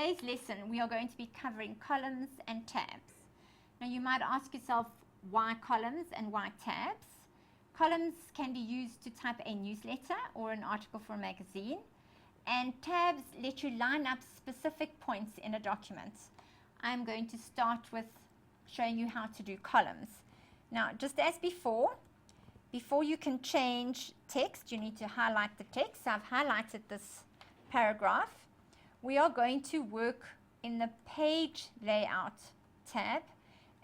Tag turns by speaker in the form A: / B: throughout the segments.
A: today's lesson, we are going to be covering columns and tabs. Now, you might ask yourself, why columns and why tabs? Columns can be used to type a newsletter or an article for a magazine, and tabs let you line up specific points in a document. I'm going to start with showing you how to do columns. Now, just as before you can change text, you need to highlight the text. I've highlighted this paragraph. We are going to work in the page layout tab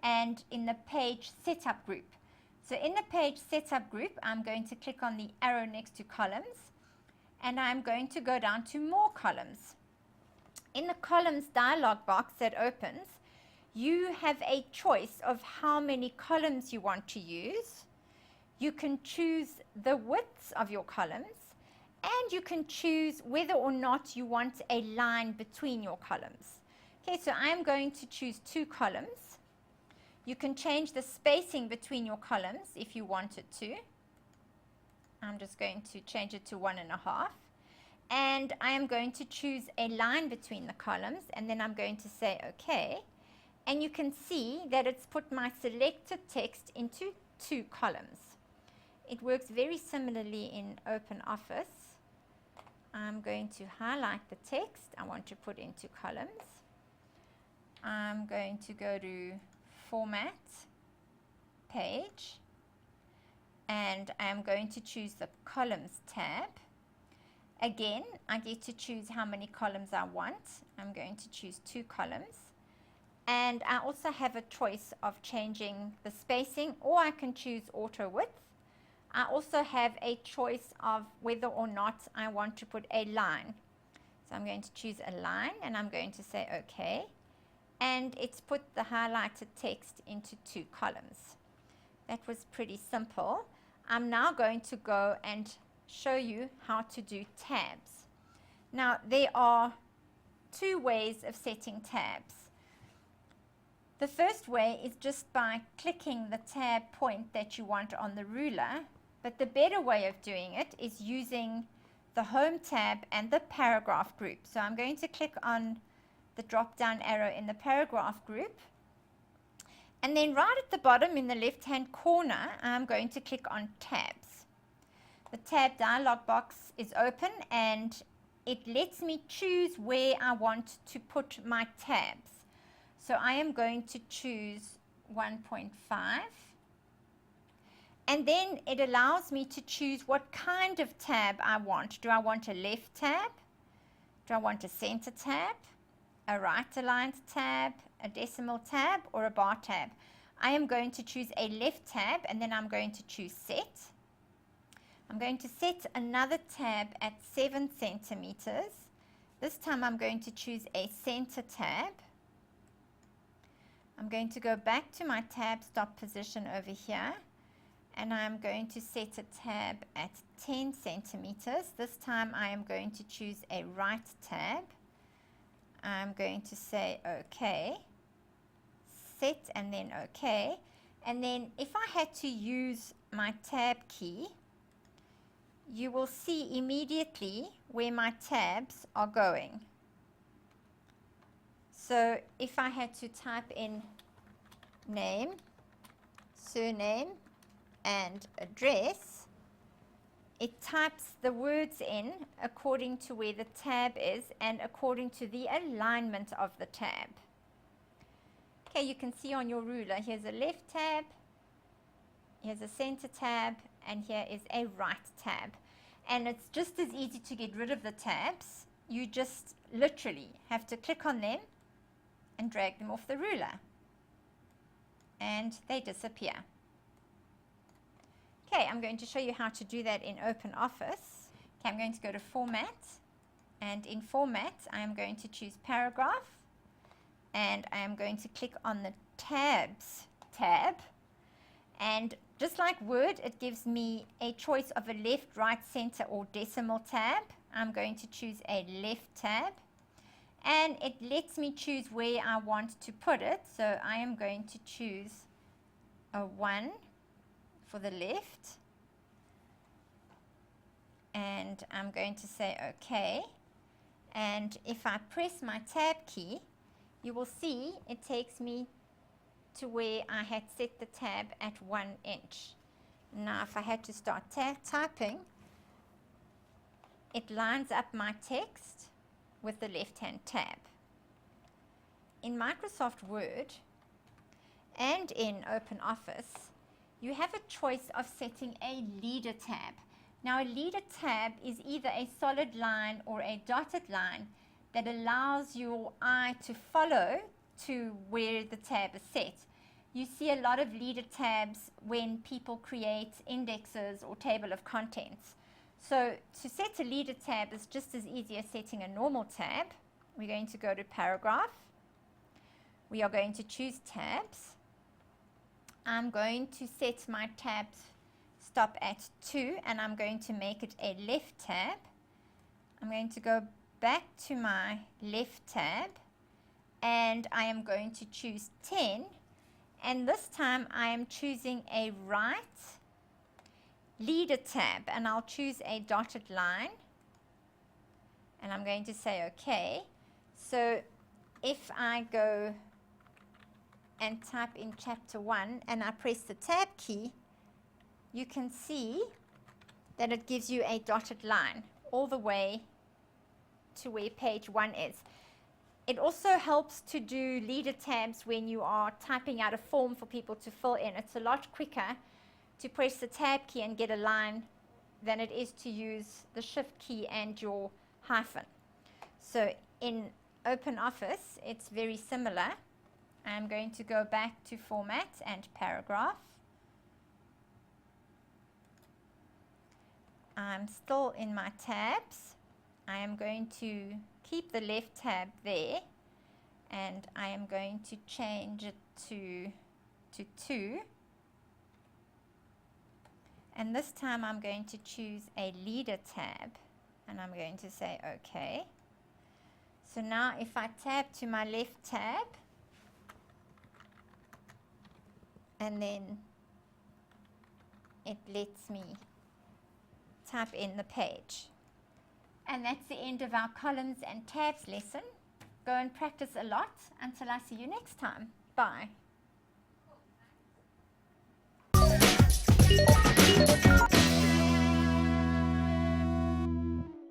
A: and in the page setup group. So in the page setup group, I'm going to click on the arrow next to columns, and I'm going to go down to more columns. In the columns dialog box that opens, you have a choice of how many columns you want to use. You can choose the widths of your columns, and you can choose whether or not you want a line between your columns. Okay, so I'm going to choose 2 columns. You can change the spacing between your columns if you wanted to. I'm just going to change it to 1.5. And I am going to choose a line between the columns, and then I'm going to say OK. And you can see that it's put my selected text into 2 columns. It works very similarly in OpenOffice. I'm going to highlight the text I want to put into columns. I'm going to go to Format, Page, and I'm going to choose the Columns tab. Again, I get to choose how many columns I want. I'm going to choose 2 columns. And I also have a choice of changing the spacing, or I can choose auto width. I also have a choice of whether or not I want to put a line. So I'm going to choose a line, and I'm going to say OK. And it's put the highlighted text into 2 columns. That was pretty simple. I'm now going to go and show you how to do tabs. Now, there are 2 ways of setting tabs. The first way is just by clicking the tab point that you want on the ruler, but the better way of doing it is using the Home tab and the Paragraph group. So I'm going to click on the drop-down arrow in the Paragraph group, and then right at the bottom in the left-hand corner, I'm going to click on Tabs. The tab dialog box is open, and it lets me choose where I want to put my tabs. So I am going to choose 1.5, and then it allows me to choose what kind of tab I want. Do I want a left tab? Do I want a center tab? A right aligned tab? A decimal tab? Or a bar tab? I am going to choose a left tab, and then I'm going to choose Set. I'm going to set another tab at 7 centimeters. This time I'm going to choose a center tab. I'm going to go back to my tab stop position over here, and I'm going to set a tab at 10 centimeters. This time I am going to choose a right tab. I'm going to say OK, set, and then OK. And then if I had to use my tab key, you will see immediately where my tabs are going. So if I had to type in name, surname, and address, it types the words in according to where the tab is and according to the alignment of the tab. Okay, you can see on your ruler, here's a left tab, here's a center tab, and here is a right tab. And it's just as easy to get rid of the tabs. You just literally have to click on them and drag them off the ruler, and they disappear. Okay, I'm going to show you how to do that in OpenOffice. Okay, I'm going to go to Format, and in Format I am going to choose Paragraph, and I am going to click on the Tabs tab, and just like Word, it gives me a choice of a left, right, center, or decimal tab. I'm going to choose a left tab, and it lets me choose where I want to put it. So I am going to choose a 1 for the left, and I'm going to say OK. And if I press my tab key, you will see it takes me to where I had set the tab at 1 inch. Now if I had to start typing, it lines up my text with the left-hand tab. In Microsoft Word and in OpenOffice, you have a choice of setting a leader tab. Now a leader tab is either a solid line or a dotted line that allows your eye to follow to where the tab is set. You see a lot of leader tabs when people create indexes or table of contents. So to set a leader tab is just as easy as setting a normal tab. We're going to go to paragraph. We are going to choose tabs. I'm going to set my tabs stop at 2 and I'm going to make it a left tab. I'm going to go back to my left tab and I am going to choose 10, and this time I am choosing a right leader tab and I'll choose a dotted line and I'm going to say OK. So if I go and type in chapter 1 and I press the tab key, you can see that it gives you a dotted line all the way to where page 1 is. It also helps to do leader tabs when you are typing out a form for people to fill in. It's a lot quicker to press the tab key and get a line than it is to use the shift key and your hyphen. So in OpenOffice, it's very similar. I'm going to go back to format and paragraph. I'm still in my tabs. I am going to keep the left tab there and I am going to change it to 2. And this time I'm going to choose a leader tab and I'm going to say OK. So now if I tab to my left tab and then it lets me type in the page. And that's the end of our columns and tabs lesson. Go and practice a lot. Until I see you next time. Bye.